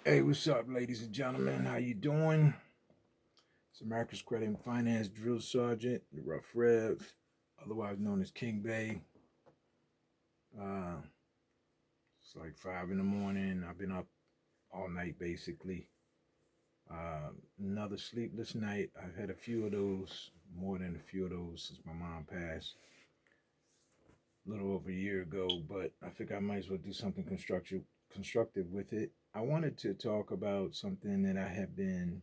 Hey, what's up, ladies and gentlemen? How you doing? It's America's Credit and Finance Drill Sergeant, the Rough Rev, otherwise known as King Bay. Uh, it's like 5 in the morning. I've been up all night basically. Another sleepless night. I've had a few of those, more than a few of those since my mom passed a little over a year ago. But I think I might as well do something constructive with it. I wanted to talk about something that I have been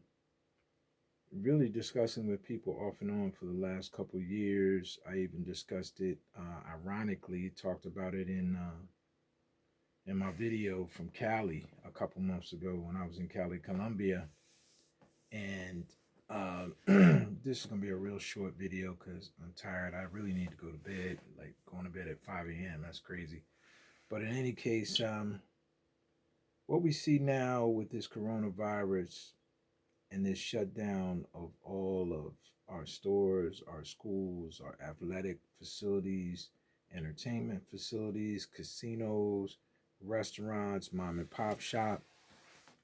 really discussing with people off and on for the last couple of years. I even discussed it, ironically, talked about it in my video from Cali a couple months ago when I was in Cali, Colombia. And this is gonna be a real short video because I'm tired. I really need to go to bed. Like going to bed at 5 a.m. That's crazy. But in any case, what we see now with this coronavirus and this shutdown of all of our stores, our schools, our athletic facilities, entertainment facilities, casinos, restaurants, mom and pop shop.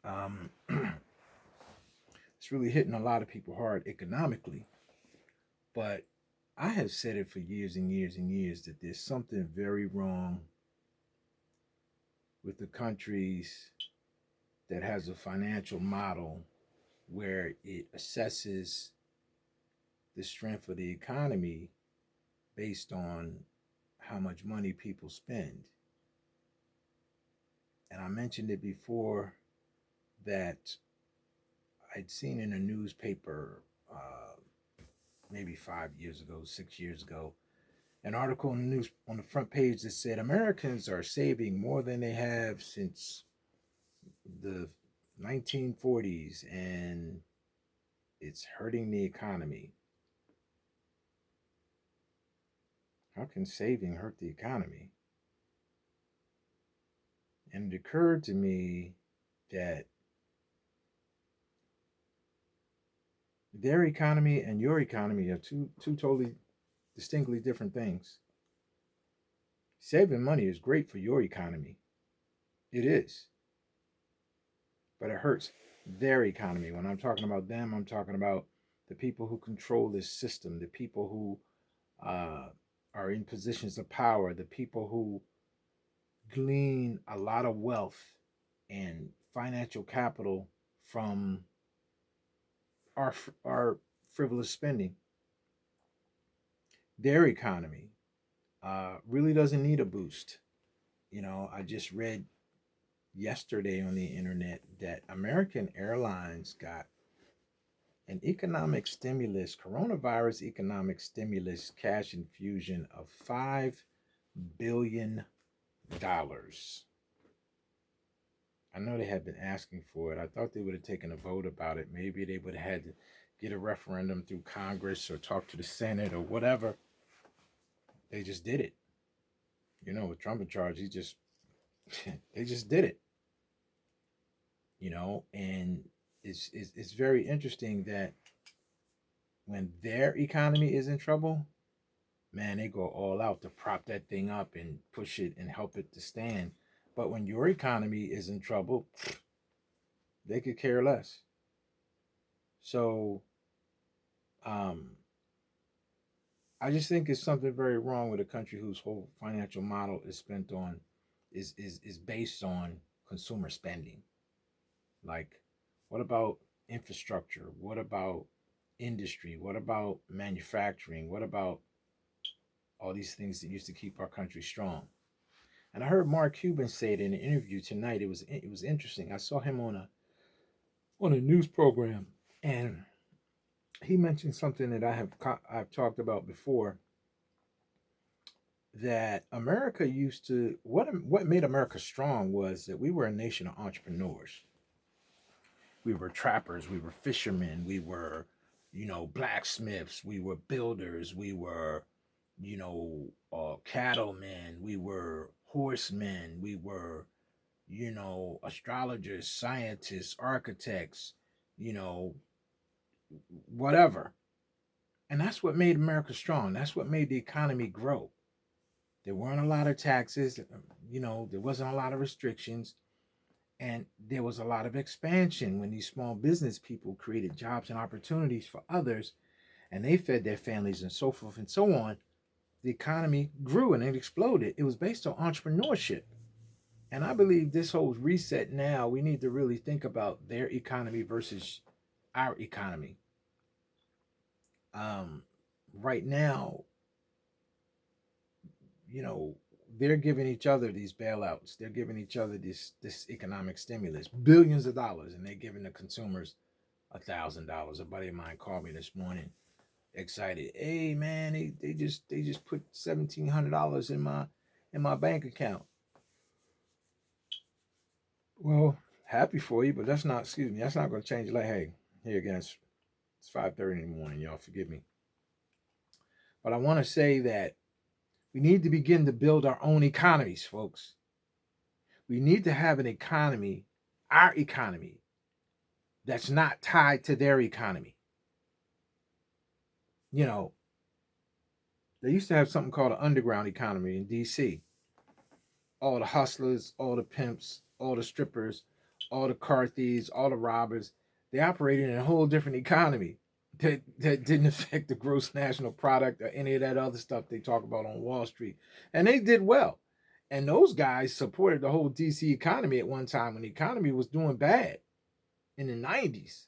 Um, it's really hitting a lot of people hard economically. But I have said it for years and years and years that there's something very wrong with the countries that has a financial model where it assesses the strength of the economy based on how much money people spend. And I mentioned it before that I'd seen in a newspaper maybe 5 years ago, 6 years ago, an article in the news on the front page that said Americans are saving more than they have since the 1940s and it's hurting the economy. How can saving hurt the economy? And it occurred to me that their economy and your economy are two totally distinctly different things. Saving money is great for your economy. It is. But it hurts their economy. When I'm talking about them, I'm talking about the people who control this system, the people who are in positions of power, the people who glean a lot of wealth and financial capital from our frivolous spending. Their economy really doesn't need a boost. I just read yesterday on the internet that American Airlines got an economic stimulus, coronavirus economic stimulus cash infusion of $5 billion. I know they had been asking for it. I thought they would have taken a vote about it. Maybe they would have had to get a referendum through Congress or talk to the Senate or whatever. They just did it. With Trump in charge, he just they just did it. And it's very interesting that when their economy is in trouble, man, they go all out to prop that thing up and push it and help it to stand. But when your economy is in trouble, they could care less. So, um, I just think it's something very wrong with a country whose whole financial model is spent on is based on consumer spending. Like, what about infrastructure? What about industry? What about manufacturing? What about all these things that used to keep our country strong? And I heard Mark Cuban say it in an interview tonight. It was interesting. I saw him on a news program, and he mentioned something that I've talked about before. That America used to what made America strong was that we were a nation of entrepreneurs. We were trappers, we were fishermen, we were, blacksmiths, we were builders, we were, cattlemen, we were horsemen, we were, astrologers, scientists, architects, you know, whatever. And that's what made America strong. That's what made the economy grow. There weren't a lot of taxes, there wasn't a lot of restrictions. And there was a lot of expansion when these small business people created jobs and opportunities for others, and they fed their families and so forth and so on. The economy grew and it exploded. It was based on entrepreneurship. And I believe this whole reset now, we need to really think about their economy versus our economy. Um, right now, you know, they're giving each other these bailouts. They're giving each other this economic stimulus, billions of dollars, and they're giving the consumers $1,000. A buddy of mine called me this morning, excited. Hey man, they just put $1,700 in my bank account. Well, happy for you, but that's not. Excuse me, that's not going to change. Like, hey, here again, it's 5:30 in the morning. Y'all forgive me, but I want to say that we need to begin to build our own economies, folks. We need to have an economy, our economy, that's not tied to their economy. You know, they used to have something called an underground economy in DC. All the hustlers, all the pimps, all the strippers, all the car thieves, all the robbers, they operated in a whole different economy that didn't affect the gross national product or any of that other stuff they talk about on Wall Street. And they did well. And those guys supported the whole DC economy at one time when the economy was doing bad in the 90s.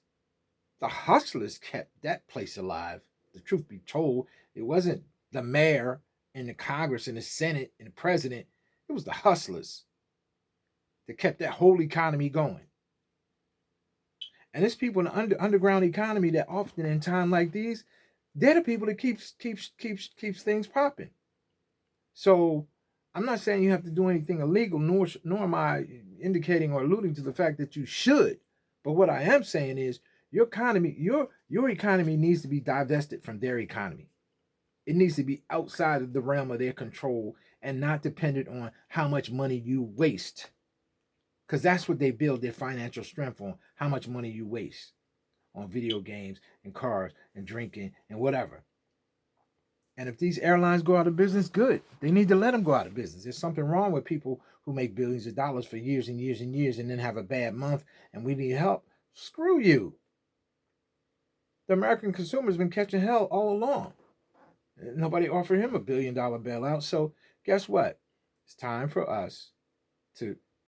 The hustlers kept that place alive. The truth be told, it wasn't the mayor and the Congress and the Senate and the president. It was the hustlers that kept that whole economy going. And there's people in the underground economy that often in time like these, they're the people that keeps things popping. So I'm not saying you have to do anything illegal, nor am I indicating or alluding to the fact that you should. But what I am saying is your economy, your economy needs to be divested from their economy. It needs to be outside of the realm of their control and not dependent on how much money you waste. Because that's what they build their financial strength on, how much money you waste on video games and cars and drinking and whatever. And if these airlines go out of business, good. They need to let them go out of business. There's something wrong with people who make billions of dollars for years and years and years and then have a bad month and we need help. Screw you. The American consumer's been catching hell all along. Nobody offered him $1 billion bailout. So guess what? It's time for us to